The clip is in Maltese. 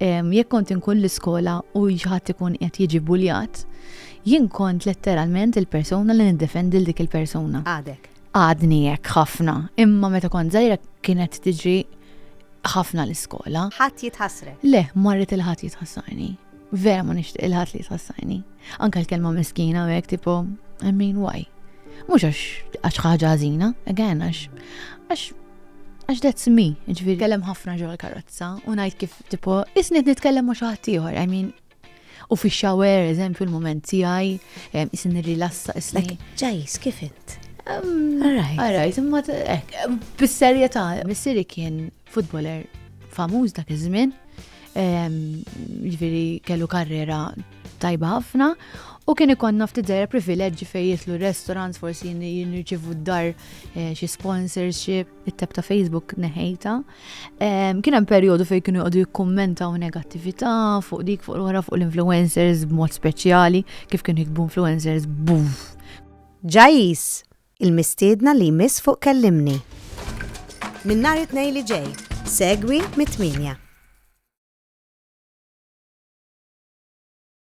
jekk kont inkun l-iskola u ħadd ikun qed jiġi buljat, jien kont letteralment il-persuna li niddefendi dik il-persuna. Għadni hekk ħafna, imma meta kont żgħira kienet tiġri ħafna l-iskola. Ħadd jitħassrek? Le, marret il-ħadd jitħassarni. Vera ma nixtieq il-ħadd li jitħassarni. Anke l-kelma miskina u hekk tipo, I mean why? Mhux għax ħaġa ħażina, again għax that's me, ġifieri kellem ħafna ġol karozza u ngħid kif tipo isni nitkellem ma' xi ħadd ieħor, I mean u fix-shower eżempju l-mument tiegħi isni nirrilassa isni. Ġajs kif int? Alright, imma bis-serjetà, missieri kien futboler famuż dak iż-żmien, ġifieri kellu karriera tajba ħafna u kien ikonna ftit żgħira privileġġi fejn jitlu restaurants forsi jirċievu d-dar xi sponsorship, it-tab ta' Facebook neħejta. Kien hemm perjodu fejn kienu jqogħdu jikkummentaw negattività fuq dik fuq wara fuq l-influencers b'mod speċjali kif kienu jikbu influencers buf. Ġajis, il-mistiedna li jmiss fuq kellimni. Min nhar it-tnejn li ġej, segwi mit-8.